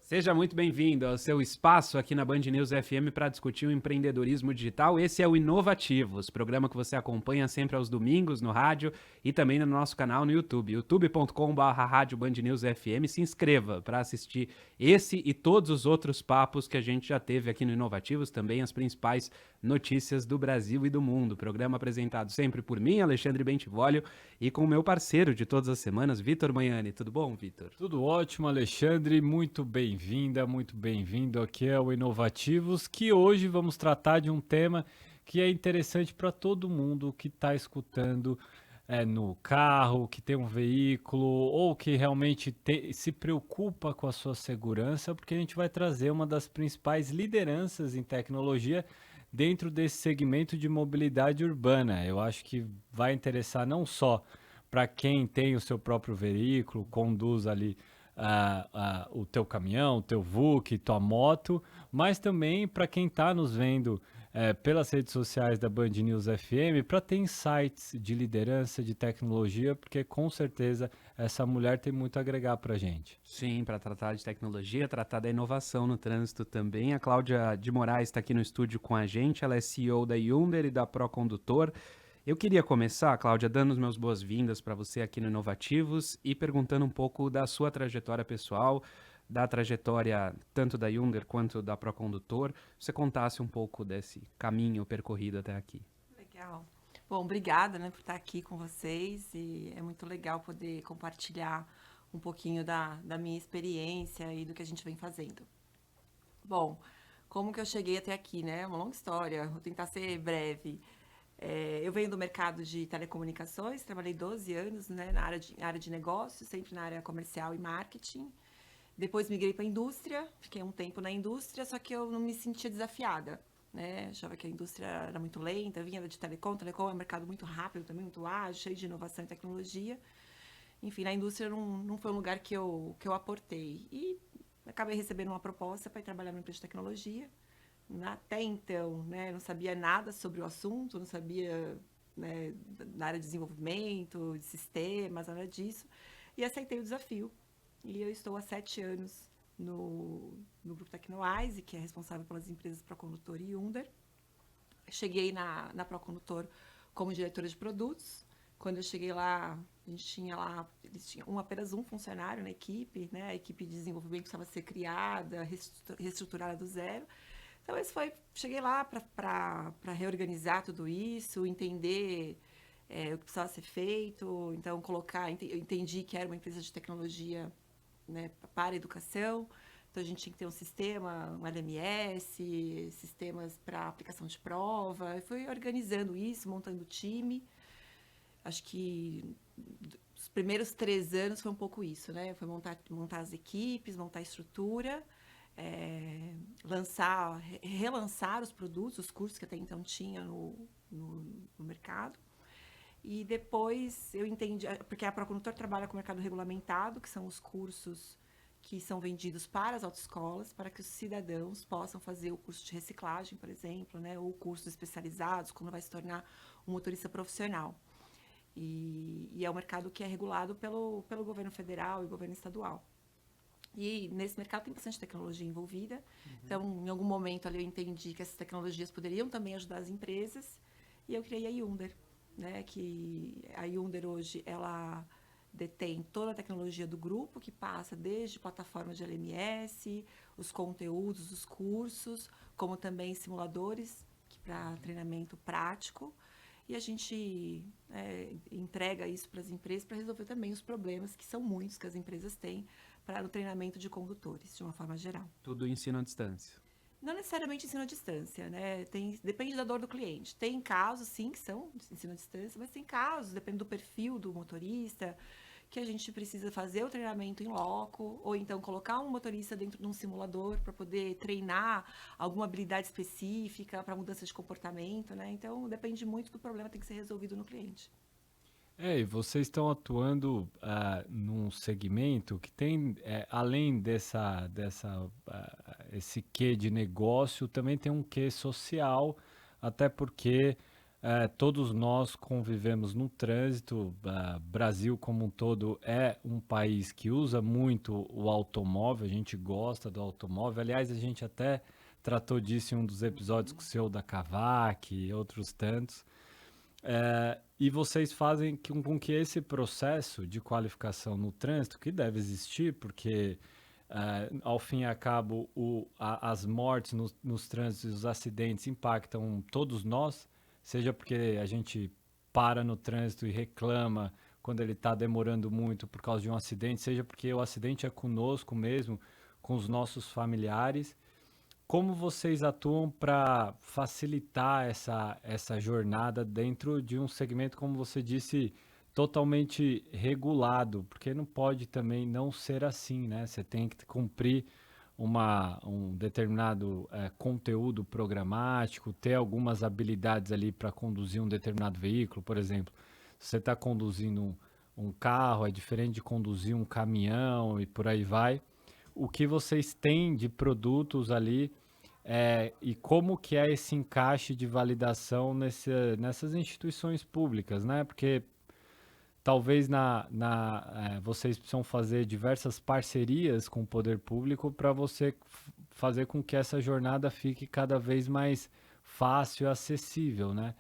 Seja muito bem-vindo ao seu espaço aqui na Band News FM para discutir o empreendedorismo digital. Esse é o Inovativos, programa que você acompanha sempre aos domingos no rádio e também no nosso canal no YouTube, youtube.com/rádio Band News FM. Se inscreva para assistir esse e todos os outros papos que a gente já teve aqui no Inovativos, também as principais notícias do Brasil e do mundo. Programa apresentado sempre por mim, Alexandre Bentivolio, e com o meu parceiro de todas as semanas, Vitor Manhani. Tudo bom, Vitor? Tudo ótimo, Alexandre. Muito bem-vinda, muito bem-vindo aqui ao Inovativos, que hoje vamos tratar de um tema que é interessante para todo mundo que está escutando no carro, que tem um veículo ou que realmente se preocupa com a sua segurança, porque a gente vai trazer uma das principais lideranças em tecnologia dentro desse segmento de mobilidade urbana. Eu acho que vai interessar não só para quem tem o seu próprio veículo, conduz ali o teu caminhão, o teu VUC, tua moto, mas também para quem está nos vendo pelas redes sociais da Band News FM, para ter insights de liderança, de tecnologia, porque com certeza essa mulher tem muito a agregar para a gente. Sim, para tratar de tecnologia, tratar da inovação no trânsito também. A Cláudia de Moraes está aqui no estúdio com a gente, ela é CEO da Hyundai e da Procondutor. Eu queria começar, Cláudia, dando as minhas boas-vindas para você aqui no Inovativos e perguntando um pouco da sua trajetória pessoal, da trajetória tanto da Hyundai quanto da Procondutor. Você contasse um pouco desse caminho percorrido até aqui. Legal. Bom, obrigada, por estar aqui com vocês, e é muito legal poder compartilhar um pouquinho da minha experiência e do que a gente vem fazendo. Bom, como que eu cheguei até aqui, né? É uma longa história, vou tentar ser breve. Eu venho do mercado de telecomunicações, trabalhei 12 anos, na área de negócios, sempre na área comercial e marketing. Depois migrei para a indústria, fiquei um tempo na indústria, só que eu não me sentia desafiada, Achava que a indústria era muito lenta, vinha de telecom é um mercado muito rápido também, muito ágil, cheio de inovação e tecnologia. Enfim, na indústria não foi um lugar que eu aportei. E acabei recebendo uma proposta para ir trabalhar numa empresa de tecnologia. Até então, não sabia nada sobre o assunto, não sabia, na área de desenvolvimento, de sistemas, nada disso. E aceitei o desafio. E eu estou há 7 anos no Grupo Tecnoise, que é responsável pelas empresas Procondutor e Hyundai. Cheguei na Procondutor como diretora de produtos. Quando eu cheguei lá, eles tinham apenas um funcionário na equipe, a equipe de desenvolvimento precisava ser criada, reestruturada do zero. Então, cheguei lá para reorganizar tudo isso, entender o que precisava ser feito. Então, eu entendi que era uma empresa de tecnologia, para a educação. Então, a gente tinha que ter um sistema, um LMS, sistemas para aplicação de prova. Eu fui organizando isso, montando o time. Acho que os primeiros 3 anos foi um pouco isso, Foi montar as equipes, montar a estrutura, relançar os produtos, os cursos que até então tinha no mercado. E depois eu entendi, porque a Procondutor trabalha com o mercado regulamentado, que são os cursos que são vendidos para as autoescolas, para que os cidadãos possam fazer o curso de reciclagem, por exemplo, ou cursos especializados, quando vai se tornar um motorista profissional. E é um mercado que é regulado pelo governo federal e governo estadual. E nesse mercado tem bastante tecnologia envolvida. Então, em algum momento ali eu entendi que essas tecnologias poderiam também ajudar as empresas. E eu criei a Hyundai, que a Hyundai hoje ela detém toda a tecnologia do grupo, que passa desde plataformas de LMS, os conteúdos, os cursos, como também simuladores para treinamento prático. E a gente entrega isso para as empresas para resolver também os problemas, que são muitos que as empresas têm, para o treinamento de condutores, de uma forma geral. Tudo ensino à distância. Não necessariamente ensino à distância, depende da dor do cliente. Tem casos, sim, que são de ensino à distância, mas tem casos, depende do perfil do motorista, que a gente precisa fazer o treinamento em loco, ou então colocar um motorista dentro de um simulador para poder treinar alguma habilidade específica para mudança de comportamento, Então, depende muito do problema que tem que ser resolvido no cliente. E vocês estão atuando num segmento que tem, além esse quê de negócio, também tem um quê social, até porque todos nós convivemos no trânsito. Brasil como um todo é um país que usa muito o automóvel, a gente gosta do automóvel. Aliás, a gente até tratou disso em um dos episódios com o seu da Cavac e outros tantos. E vocês fazem com que esse processo de qualificação no trânsito, que deve existir, porque ao fim e ao cabo as mortes nos trânsitos e os acidentes impactam todos nós, seja porque a gente para no trânsito e reclama quando ele está demorando muito por causa de um acidente, seja porque o acidente é conosco mesmo, com os nossos familiares. Como vocês atuam para facilitar essa jornada dentro de um segmento, como você disse, totalmente regulado? Porque não pode também não ser assim, né? Você tem que cumprir um determinado conteúdo programático, ter algumas habilidades ali para conduzir um determinado veículo. Por exemplo, se você está conduzindo um carro, é diferente de conduzir um caminhão e por aí vai. O que vocês têm de produtos ali e como que é esse encaixe de validação nessas instituições públicas, né? Porque talvez vocês precisam fazer diversas parcerias com o poder público para você fazer com que essa jornada fique cada vez mais fácil e acessível, né?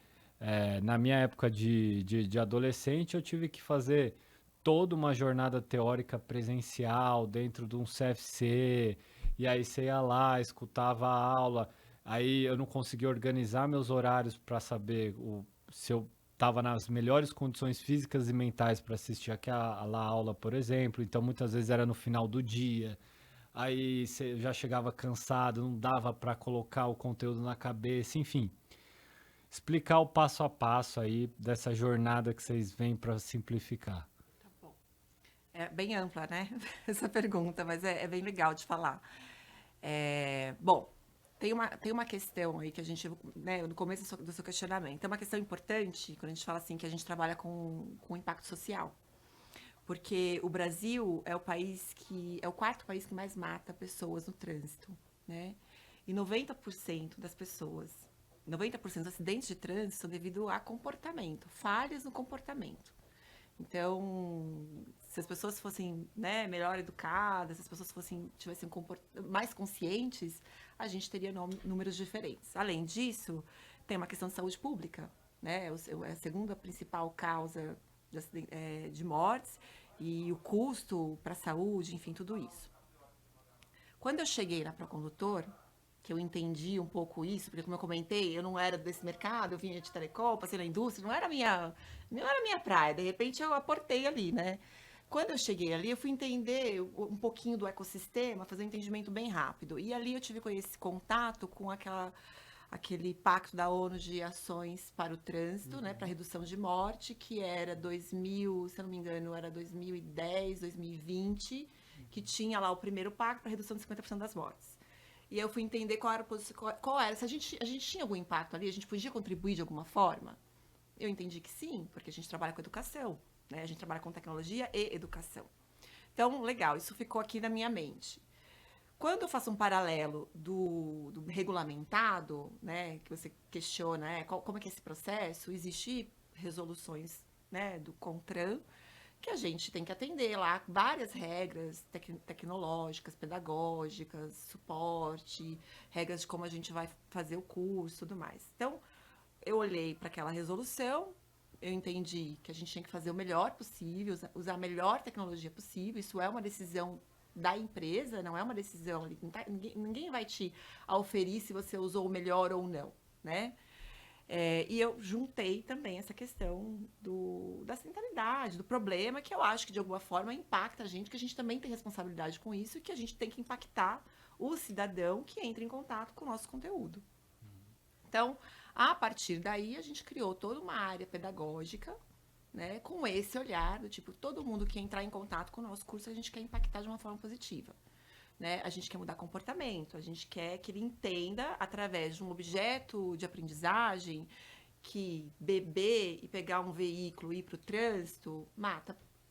Na minha época de adolescente, eu tive que fazer toda uma jornada teórica presencial dentro de um CFC, e aí você ia lá, escutava a aula, aí eu não conseguia organizar meus horários para saber se eu estava nas melhores condições físicas e mentais para assistir aquela aula, por exemplo. Então muitas vezes era no final do dia, aí você já chegava cansado, não dava para colocar o conteúdo na cabeça, enfim. Explicar o passo a passo aí dessa jornada que vocês vêm para simplificar. Tá bom. É bem ampla, né? Essa pergunta, mas é bem legal de falar. Bom, tem uma questão aí que a gente, né, no começo do seu questionamento, tem uma questão importante quando a gente fala assim que a gente trabalha com impacto social. Porque o Brasil é o quarto país que mais mata pessoas no trânsito, né? E 90% das pessoas, 90% dos acidentes de trânsito são devido a comportamento, falhas no comportamento. Então, se as pessoas fossem, né, melhor educadas, se as pessoas tivessem mais conscientes, a gente teria números diferentes. Além disso, tem uma questão de saúde pública, né? É a segunda principal causa de mortes e o custo para a saúde, enfim, tudo isso. Quando eu cheguei na Procondutor, que eu entendi um pouco isso, porque como eu comentei, eu não era desse mercado, eu vinha de telecom, passei na indústria, não era minha praia, de repente eu aportei ali, né? Quando eu cheguei ali, eu fui entender um pouquinho do ecossistema, fazer um entendimento bem rápido. E ali eu tive esse contato com aquele pacto da ONU de ações para o trânsito, né, para redução de morte, que era 2000, se eu não me engano, era 2010, 2020, que tinha lá o primeiro pacto para redução de 50% das mortes. E eu fui entender qual era, se a gente tinha algum impacto ali, a gente podia contribuir de alguma forma. Eu entendi que sim, porque a gente trabalha com educação, né? A gente trabalha com tecnologia e educação. Então, legal, isso ficou aqui na minha mente. Quando eu faço um paralelo do regulamentado, né, que você questiona, como é que é esse processo, existem resoluções, né, do CONTRAN, que a gente tem que atender lá várias regras tecnológicas, pedagógicas, suporte, regras de como a gente vai fazer o curso e tudo mais. Então, eu olhei para aquela resolução, eu entendi que a gente tinha que fazer o melhor possível, usar a melhor tecnologia possível, isso é uma decisão da empresa, não é uma decisão, ninguém vai te auferir se você usou o melhor ou não, né? E eu juntei também essa questão da centralidade, do problema, que eu acho que de alguma forma impacta a gente, que a gente também tem responsabilidade com isso e que a gente tem que impactar o cidadão que entra em contato com o nosso conteúdo. Então, a partir daí, a gente criou toda uma área pedagógica, né, com esse olhar do tipo, todo mundo que entrar em contato com o nosso curso, a gente quer impactar de uma forma positiva. Né? A gente quer mudar comportamento, a gente quer que ele entenda, através de um objeto de aprendizagem, que beber e pegar um veículo e ir para o trânsito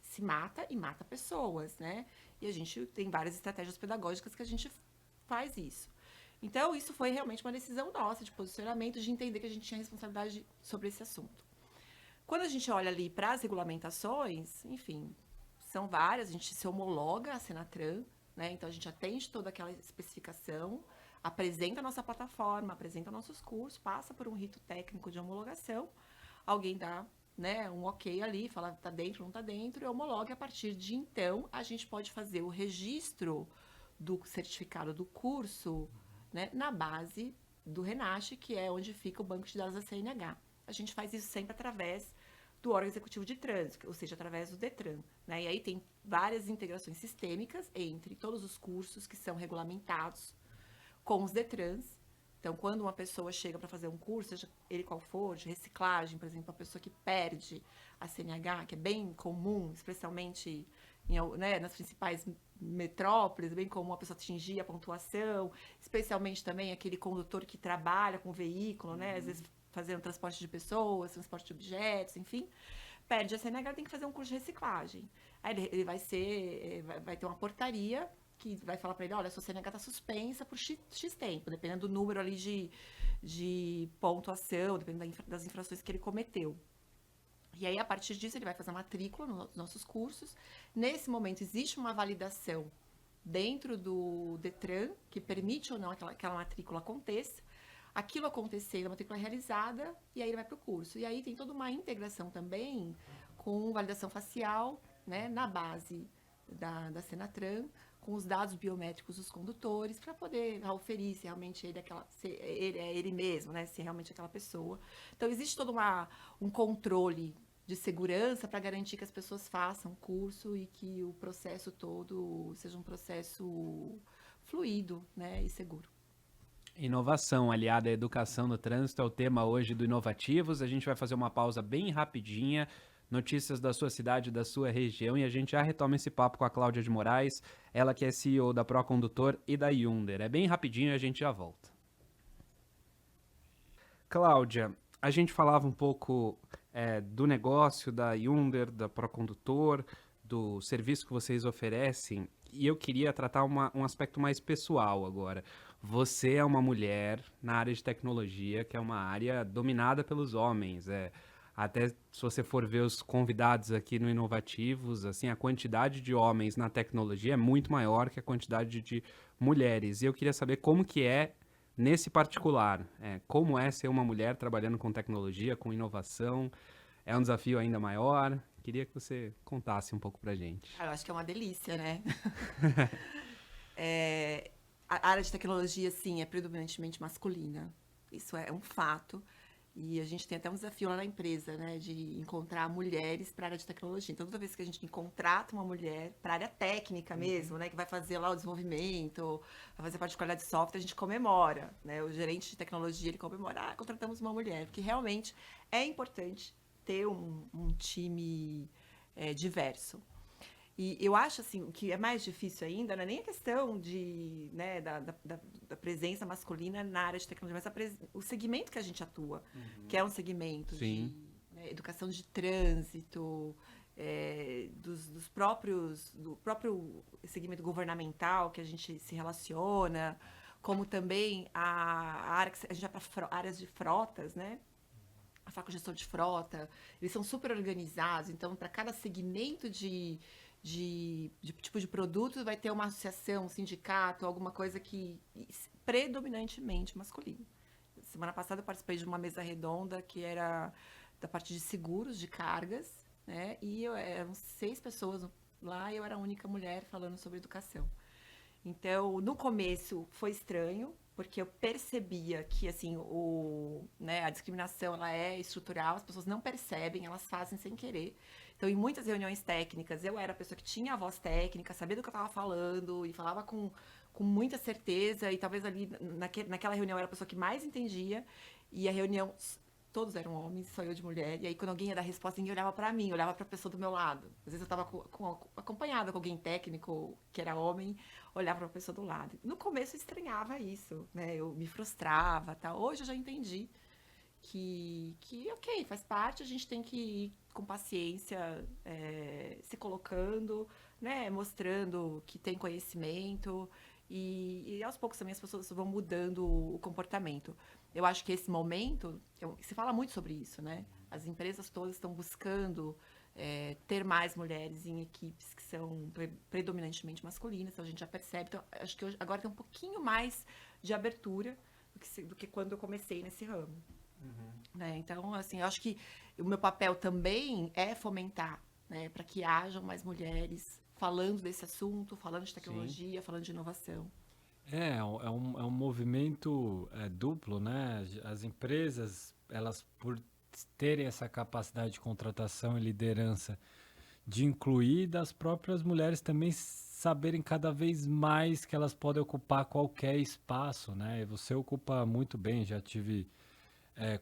se mata e mata pessoas, né? E a gente tem várias estratégias pedagógicas que a gente faz isso. Então, isso foi realmente uma decisão nossa de posicionamento, de entender que a gente tinha responsabilidade sobre esse assunto. Quando a gente olha ali para as regulamentações, enfim, são várias, a gente se homologa a Senatran, né? Então, a gente atende toda aquela especificação, apresenta a nossa plataforma, apresenta nossos cursos, passa por um rito técnico de homologação, alguém dá, né, um ok ali, fala tá dentro, não tá dentro, e homologa, e a partir de então, a gente pode fazer o registro do certificado do curso, né, na base do RENASH, que é onde fica o banco de dados da CNH. A gente faz isso sempre através do órgão executivo de trânsito, ou seja, através do DETRAN, né? E aí tem várias integrações sistêmicas entre todos os cursos que são regulamentados com os DETRANs. Então, quando uma pessoa chega para fazer um curso, seja ele qual for, de reciclagem, por exemplo, a pessoa que perde a CNH, que é bem comum, especialmente né, nas principais metrópoles, bem comum a pessoa atingir a pontuação, especialmente também aquele condutor que trabalha com veículo, né, às vezes fazendo transporte de pessoas, transporte de objetos, enfim, perde a CNH, tem que fazer um curso de reciclagem. Aí ele vai ter uma portaria que vai falar para ele, olha, a sua CNH está suspensa por X tempo, dependendo do número ali de pontuação, dependendo das infrações que ele cometeu. E aí, a partir disso, ele vai fazer a matrícula nos nossos cursos. Nesse momento, existe uma validação dentro do DETRAN, que permite ou não aquela matrícula aconteça. Aquilo acontecendo, a matrícula é realizada, e aí ele vai para o curso. E aí tem toda uma integração também com validação facial, né, na base da Senatran, com os dados biométricos dos condutores, para poder auferir se realmente ele é ele mesmo, né? Se é realmente aquela pessoa. Então, existe todo um controle de segurança para garantir que as pessoas façam o curso e que o processo todo seja um processo fluido, né? E seguro. Inovação aliada à educação no trânsito é o tema hoje do Inovativos. A gente vai fazer uma pausa bem rapidinha. Notícias da sua cidade, da sua região, e a gente já retoma esse papo com a Cláudia de Moraes, ela que é CEO da Procondutor e da Hyundai. É bem rapidinho e a gente já volta. Cláudia, a gente falava um pouco do negócio da Hyundai, da Procondutor, do serviço que vocês oferecem, e eu queria tratar um aspecto mais pessoal agora. Você é uma mulher na área de tecnologia, que é uma área dominada pelos homens, até se você for ver os convidados aqui no Inovativos, assim, a quantidade de homens na tecnologia é muito maior que a quantidade de mulheres. E eu queria saber como que é nesse particular. Como é ser uma mulher trabalhando com tecnologia, com inovação? É um desafio ainda maior? Queria que você contasse um pouco pra gente. Eu acho que é uma delícia, né? A área de tecnologia, sim, é predominantemente masculina. Isso é um fato. E a gente tem até um desafio lá na empresa, né, de encontrar mulheres para a área de tecnologia. Então, toda vez que a gente contrata uma mulher para a área técnica mesmo, né, que vai fazer lá o desenvolvimento, vai fazer a parte de qualidade de software, a gente comemora, né? O gerente de tecnologia, ele comemora, contratamos uma mulher, porque realmente é importante ter um time diverso. E eu acho, assim, o que é mais difícil ainda não é nem a questão né, da presença masculina na área de tecnologia, mas o segmento que a gente atua, que é um segmento de educação de trânsito, do próprio segmento governamental que a gente se relaciona, como também a área que a gente vai para áreas de frotas, né? A Faco Gestor de Frota, eles são super organizados, então, para cada segmento de tipo de produto, vai ter uma associação, um sindicato, alguma coisa que predominantemente masculino. Semana passada eu participei de uma mesa redonda que era da parte de seguros, de cargas, né? E eram 6 pessoas lá e eu era a única mulher falando sobre educação. Então, no começo foi estranho, porque eu percebia que assim, a discriminação ela é estrutural, as pessoas não percebem, elas fazem sem querer. Então, em muitas reuniões técnicas, eu era a pessoa que tinha a voz técnica, sabia do que eu estava falando e falava com muita certeza. E talvez ali, naquela reunião, eu era a pessoa que mais entendia. E a reunião, todos eram homens, só eu de mulher. E aí, quando alguém ia dar resposta, ninguém olhava para mim, olhava para a pessoa do meu lado. Às vezes eu estava acompanhada com alguém técnico, que era homem, olhava para a pessoa do lado. No começo, eu estranhava isso, né? Eu me frustrava, tá? Hoje eu já entendi ok, faz parte, a gente tem que ir com paciência, se colocando, né, mostrando que tem conhecimento e aos poucos também as pessoas vão mudando o comportamento. Eu acho que esse momento, se fala muito sobre isso, né? As empresas todas estão buscando ter mais mulheres em equipes que são predominantemente masculinas, então a gente já percebe. Então, acho que hoje, agora tem um pouquinho mais de abertura do que quando eu comecei nesse ramo. Né? Então, assim, eu acho que o meu papel também é fomentar, né, para que hajam mais mulheres falando desse assunto, falando de tecnologia, falando de inovação. É um movimento duplo, né? As empresas, elas por terem essa capacidade de contratação e liderança de incluir, das próprias mulheres também saberem cada vez mais que elas podem ocupar qualquer espaço, né? E você ocupa muito bem, já tive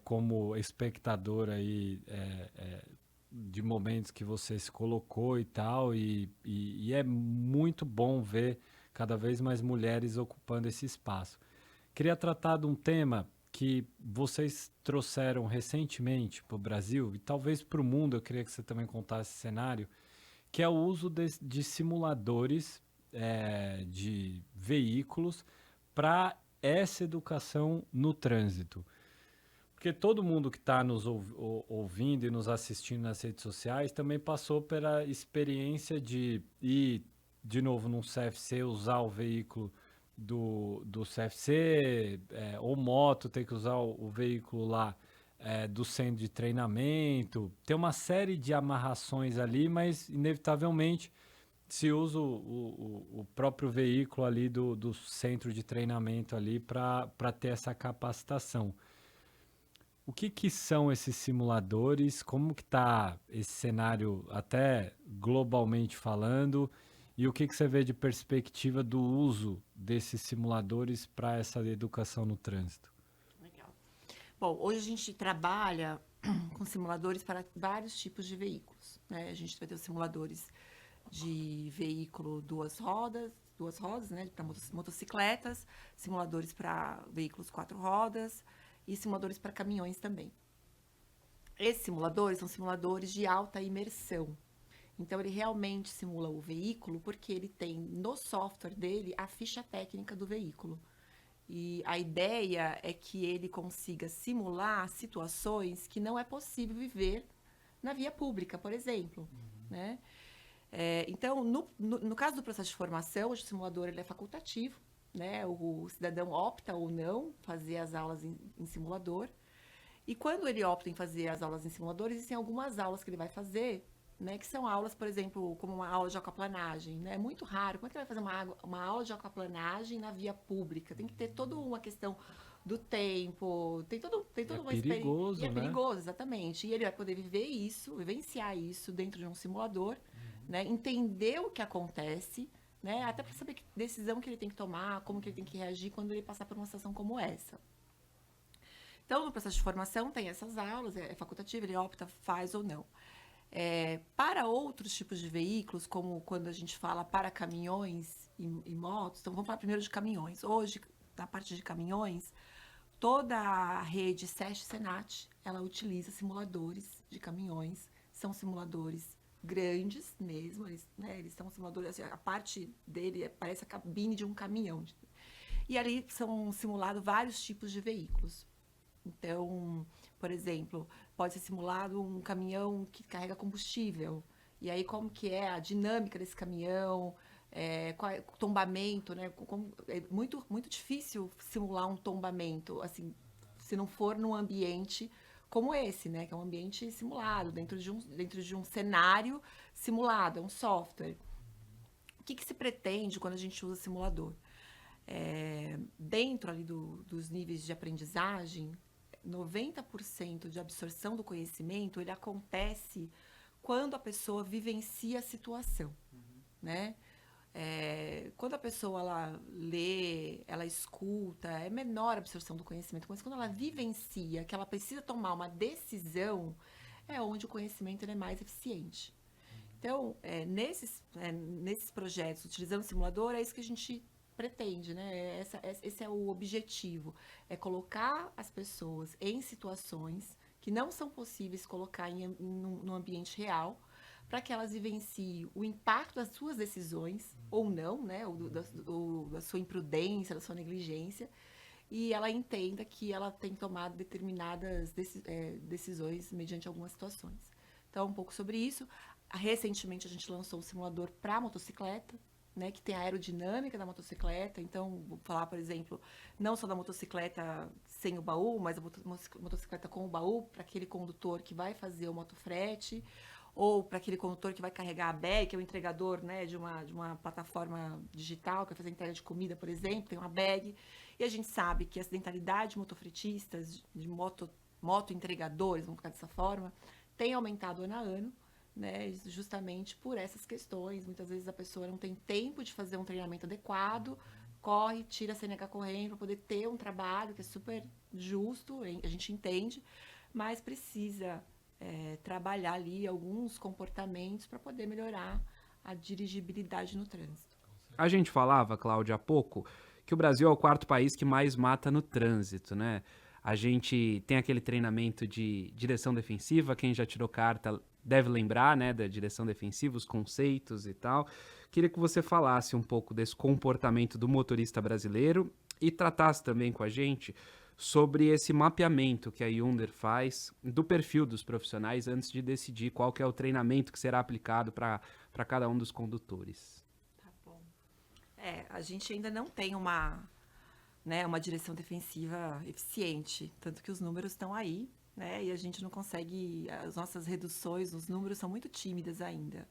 como espectador aí de momentos que você se colocou e tal, e é muito bom ver cada vez mais mulheres ocupando esse espaço. Queria tratar de um tema que vocês trouxeram recentemente para o Brasil e talvez para o mundo, eu queria que você também contasse esse cenário, que é o uso de simuladores de veículos para essa educação no trânsito. Porque todo mundo que está nos ouvindo e nos assistindo nas redes sociais também passou pela experiência de ir, de novo, num CFC, usar o veículo do CFC, ou moto, ter que usar o veículo lá do centro de treinamento. Tem uma série de amarrações ali, mas inevitavelmente se usa o próprio veículo ali do centro de treinamento ali para ter essa capacitação. O que são esses simuladores? Como que está esse cenário, até globalmente falando? E o que você vê de perspectiva do uso desses simuladores para essa educação no trânsito? Legal. Bom, hoje a gente trabalha com simuladores para vários tipos de veículos, né? A gente vai ter os simuladores de veículo duas rodas, né, para motocicletas, simuladores para veículos 4 rodas e simuladores para caminhões também. Esses simuladores são simuladores de alta imersão. Então, ele realmente simula o veículo porque ele tem no software dele a ficha técnica do veículo. E a ideia é que ele consiga simular situações que não é possível viver na via pública, por exemplo, né? Então, no caso do processo de formação, o simulador ele é facultativo, né? O cidadão opta ou não fazer as aulas em simulador. E quando ele opta em fazer as aulas em simulador, existem algumas aulas que ele vai fazer, né? Que são aulas, por exemplo, como uma aula de aquaplanagem, né? É muito raro. Como é que ele vai fazer uma aula de aquaplanagem na via pública? Tem que ter toda uma questão do tempo, tem toda uma experiência. Perigoso, E é né? perigoso, exatamente. E ele vai poder viver isso, vivenciar isso dentro de um simulador, né? Entender o que acontece, né? Até para saber que decisão que ele tem que tomar, como que ele tem que reagir quando ele passar por uma situação como essa. Então, no processo de formação tem essas aulas, é facultativo, ele opta, faz ou não. Para outros tipos de veículos, como quando a gente fala para caminhões e motos, então vamos falar primeiro de caminhões. Hoje, na parte de caminhões, toda a rede SESC-SENAT, ela utiliza simuladores de caminhões, são simuladores grandes mesmo, eles são simuladores, assim, a parte dele parece a cabine de um caminhão. E ali são simulados vários tipos de veículos. Então, por exemplo, pode ser simulado um caminhão que carrega combustível. E aí, como que é a dinâmica desse caminhão, qual é o tombamento, né? É muito difícil simular um tombamento, assim, se não for num ambiente como esse, né? Que é um ambiente simulado, dentro de um cenário simulado, é um software. O que se pretende quando a gente usa simulador? Dentro ali dos níveis de aprendizagem, 90% de absorção do conhecimento, ele acontece quando a pessoa vivencia a situação, né? Quando a pessoa ela lê, ela escuta, é menor a absorção do conhecimento, mas quando ela vivencia, que ela precisa tomar uma decisão, é onde o conhecimento ele é mais eficiente. Então, nesses projetos, utilizando o simulador, é isso que a gente pretende, né? Esse é o objetivo, é colocar as pessoas em situações que não são possíveis colocar no ambiente real, para que elas vivenciem o impacto das suas decisões, ou não, né? Ou da sua imprudência, da sua negligência, e ela entenda que ela tem tomado determinadas decisões mediante algumas situações. Então, um pouco sobre isso. Recentemente, a gente lançou um simulador para motocicleta, né, que tem a aerodinâmica da motocicleta. Então, vou falar, por exemplo, não só da motocicleta sem o baú, mas a motocicleta com o baú, para aquele condutor que vai fazer o motofrete, ou para aquele condutor que vai carregar a bag, que é o entregador, né, de uma plataforma digital, que vai fazer entrega de comida, por exemplo, tem uma bag. E a gente sabe que a acidentalidade de motofretistas, de moto entregadores, vamos colocar dessa forma, tem aumentado ano a ano, né, justamente por essas questões. Muitas vezes a pessoa não tem tempo de fazer um treinamento adequado, corre, tira a CNH correndo para poder ter um trabalho que é super justo, a gente entende, mas precisa trabalhar ali alguns comportamentos para poder melhorar a dirigibilidade no trânsito. A gente falava, Cláudia, há pouco, que o Brasil é o quarto país que mais mata no trânsito, né? A gente tem aquele treinamento de direção defensiva, quem já tirou carta deve lembrar, né, da direção defensiva, os conceitos e tal. Queria que você falasse um pouco desse comportamento do motorista brasileiro e tratasse também com a gente sobre esse mapeamento que a Hyundai faz do perfil dos profissionais antes de decidir qual que é o treinamento que será aplicado para cada um dos condutores. Tá bom. A gente ainda não tem uma direção defensiva eficiente, tanto que os números estão aí, né? E a gente não consegue, as nossas reduções, os números são muito tímidas ainda.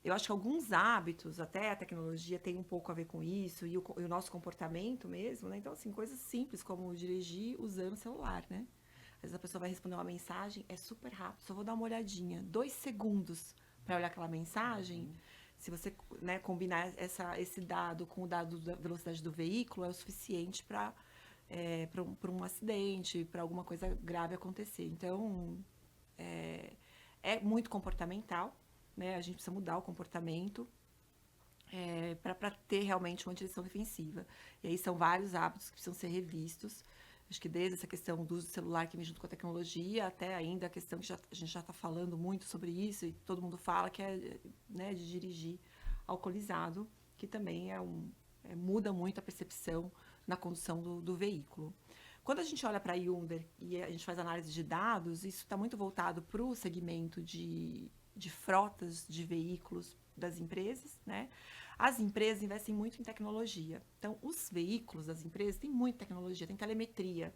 Eu acho que alguns hábitos, até a tecnologia tem um pouco a ver com isso, e o nosso comportamento mesmo, né? Então, assim, coisas simples como dirigir usando o celular, né? Às vezes a pessoa vai responder uma mensagem, é super rápido, só vou dar uma olhadinha, 2 segundos para olhar aquela mensagem. Se você, né, combinar esse dado com o dado da velocidade do veículo, é o suficiente para um acidente, para alguma coisa grave acontecer. Então, é muito comportamental, né? A gente precisa mudar o comportamento para ter realmente uma direção defensiva. E aí são vários hábitos que precisam ser revistos. Acho que desde essa questão do uso do celular que vem junto com a tecnologia, até ainda a questão que a gente já está falando muito sobre isso, e todo mundo fala que é, né, de dirigir alcoolizado, que também muda muito a percepção na condução do veículo. Quando a gente olha para a Hyundai e a gente faz análise de dados, isso está muito voltado para o segmento de frotas de veículos das empresas, né? As empresas investem muito em tecnologia. Então, os veículos das empresas têm muita tecnologia, tem telemetria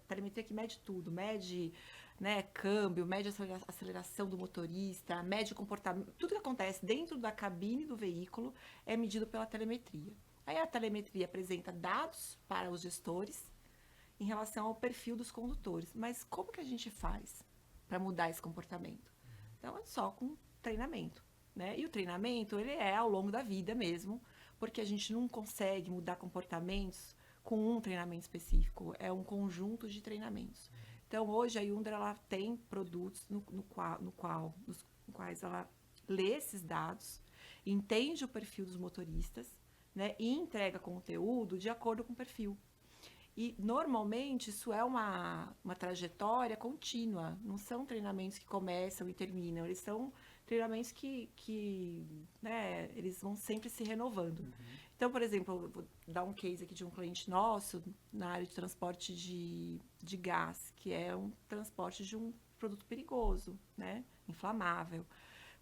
que mede tudo, mede, né, câmbio, mede a aceleração do motorista, mede o comportamento, tudo que acontece dentro da cabine do veículo é medido pela telemetria. Aí a telemetria apresenta dados para os gestores em relação ao perfil dos condutores. Mas como que a gente faz para mudar esse comportamento? Então, é só com treinamento, né? E o treinamento, ele é ao longo da vida mesmo, porque a gente não consegue mudar comportamentos com um treinamento específico, é um conjunto de treinamentos. Então, hoje a Hyundai, ela tem produtos nos quais ela lê esses dados, entende o perfil dos motoristas, né, e entrega conteúdo de acordo com o perfil. E, normalmente, isso é uma trajetória contínua, não são treinamentos que começam e terminam, eles são treinamentos que né, eles vão sempre se renovando. Então, por exemplo, eu vou dar um case aqui de um cliente nosso na área de transporte de gás, que é um transporte de um produto perigoso, né, inflamável.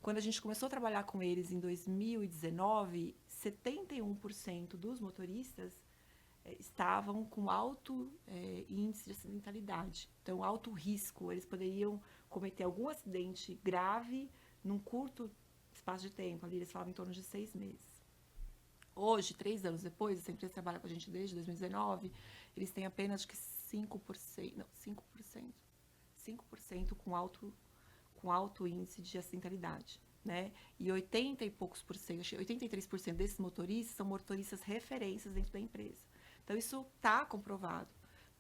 Quando a gente começou a trabalhar com eles em 2019, 71% dos motoristas estavam com alto índice de acidentalidade. Então, alto risco, eles poderiam cometer algum acidente grave num curto espaço de tempo, ali eles falavam em torno de 6 meses. Hoje, 3 anos depois, essa empresa trabalha com a gente desde 2019, eles têm apenas acho que 5% com alto índice de acidentalidade, né? E 80 e poucos por cento, 83% desses motoristas são motoristas referências dentro da empresa. Então, isso está comprovado,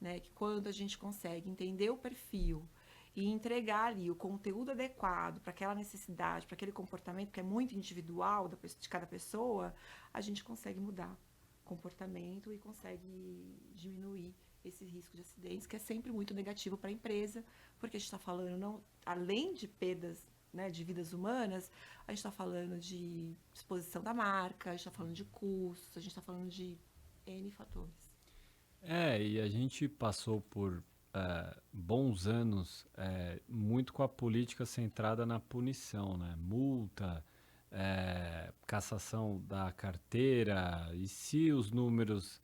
né? Que quando a gente consegue entender o perfil e entregar ali o conteúdo adequado para aquela necessidade, para aquele comportamento que é muito individual de cada pessoa, a gente consegue mudar. comportamento e consegue diminuir esse risco de acidentes, que é sempre muito negativo para a empresa, porque a gente está falando, não, além de perdas, né, de vidas humanas, a gente está falando de exposição da marca, a gente está falando de custos, a gente está falando de N fatores. E a gente passou por bons anos muito com a política centrada na punição, né? Multa, cassação da carteira, e se os números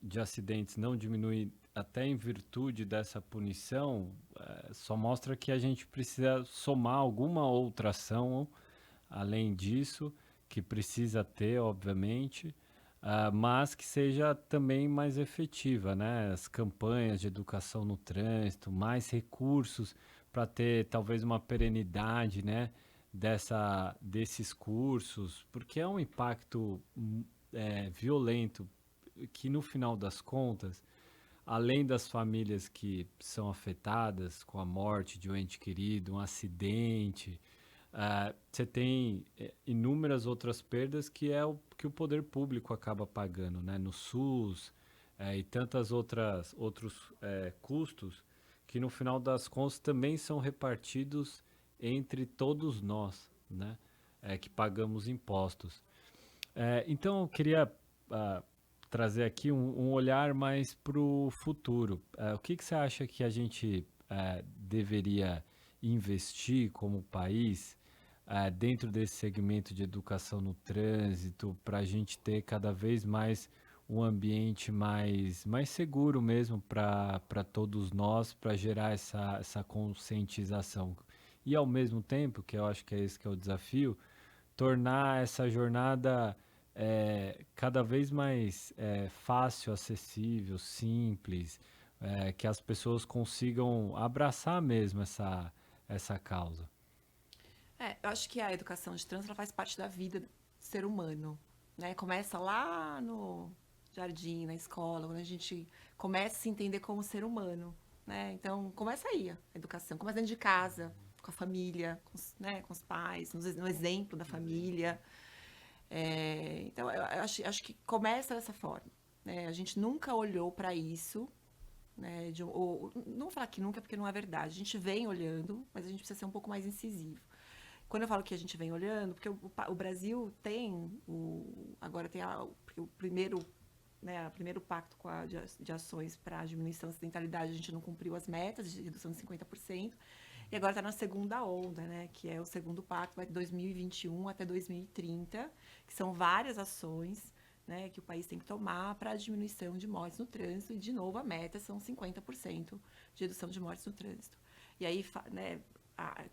de acidentes não diminuem até em virtude dessa punição, só mostra que a gente precisa somar alguma outra ação além disso, que precisa ter, obviamente, mas que seja também mais efetiva, né? As campanhas de educação no trânsito, mais recursos para ter talvez uma perenidade, né? Desses cursos, porque é um impacto violento que no final das contas, além das famílias que são afetadas com a morte de um ente querido, um acidente, você tem inúmeras outras perdas que é o que o poder público acaba pagando, né? No SUS e tantas outros custos que no final das contas também são repartidos entre todos nós, né? Que pagamos impostos. Então eu queria trazer aqui um olhar mais para o futuro. O que você acha que a gente deveria investir como país dentro desse segmento de educação no trânsito, para a gente ter cada vez mais um ambiente mais seguro mesmo para todos nós, para gerar essa conscientização. E ao mesmo tempo, que eu acho que é esse que é o desafio, tornar essa jornada cada vez mais fácil, acessível, simples, que as pessoas consigam abraçar mesmo essa causa. Eu acho que a educação de trânsito ela faz parte da vida do ser humano, né? Começa lá no jardim, na escola, quando a gente começa a se entender como ser humano, né? Então, começa aí a educação, começa dentro de casa, com a família, com os pais, no exemplo da família. Então, eu acho que começa dessa forma, né? A gente nunca olhou para isso, né? Não vou falar que nunca, porque não é verdade. A gente vem olhando, mas a gente precisa ser um pouco mais incisivo. Quando eu falo que a gente vem olhando, porque o Brasil tem agora tem o primeiro, né, o primeiro pacto de ações para a diminuição da acidentalidade, a gente não cumpriu as metas de redução de 50%, e agora está na segunda onda, né, que é o segundo pacto, vai de 2021 até 2030, que são várias ações, né, que o país tem que tomar para a diminuição de mortes no trânsito, e de novo a meta são 50% de redução de mortes no trânsito. E aí, né,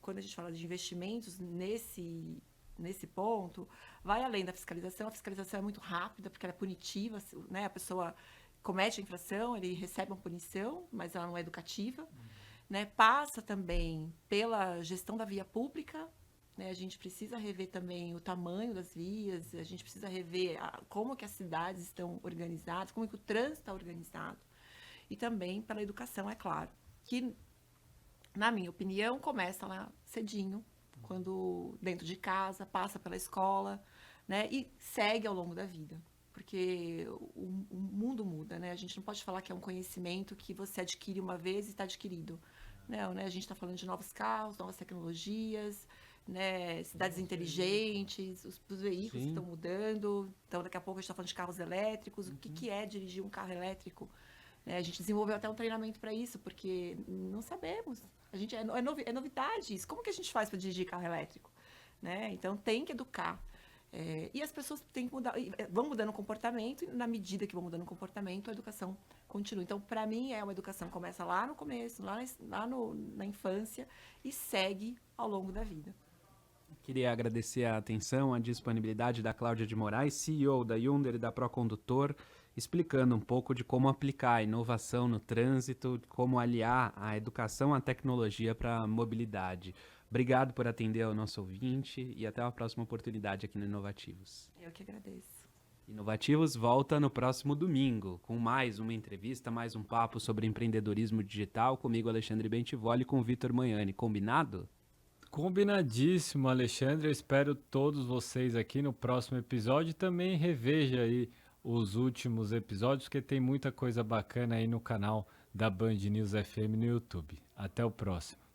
quando a gente fala de investimentos nesse ponto, vai além da fiscalização. A fiscalização é muito rápida, porque ela é punitiva, né? A pessoa comete a infração, ele recebe uma punição, mas ela não é educativa. Né? Passa também pela gestão da via pública, né? A gente precisa rever também o tamanho das vias, a gente precisa rever como que as cidades estão organizadas, como que o trânsito está organizado. E também pela educação, é claro, que na minha opinião, começa lá cedinho, quando dentro de casa, passa pela escola, né? E segue ao longo da vida. Porque o mundo muda, né? A gente não pode falar que é um conhecimento que você adquire uma vez e está adquirido. Não, né? A gente está falando de novos carros, novas tecnologias, né? Cidades inteligentes, os veículos estão mudando. Então, daqui a pouco a gente está falando de carros elétricos. O que é dirigir um carro elétrico? A gente desenvolveu até um treinamento para isso, porque não sabemos. É novidade isso. Como que a gente faz para dirigir carro elétrico? Né? Então, tem que educar. E as pessoas têm que mudar, vão mudando o comportamento, e na medida que vão mudando o comportamento, a educação continua. Então, para mim, uma educação que começa lá no começo, na infância, e segue ao longo da vida. Queria agradecer a atenção, a disponibilidade da Cláudia de Moraes, CEO da Hyundai e da Procondutor, explicando um pouco de como aplicar a inovação no trânsito, como aliar a educação à tecnologia para a mobilidade. Obrigado por atender ao nosso ouvinte e até a próxima oportunidade aqui no Inovativos. Eu que agradeço. Inovativos volta no próximo domingo, com mais uma entrevista, mais um papo sobre empreendedorismo digital, comigo, Alexandre Bentivoli, e com o Vitor Manhani. Combinado? Combinadíssimo, Alexandre. Eu espero todos vocês aqui no próximo episódio. Também reveja aí os últimos episódios, porque tem muita coisa bacana aí no canal da Band News FM no YouTube. Até o próximo.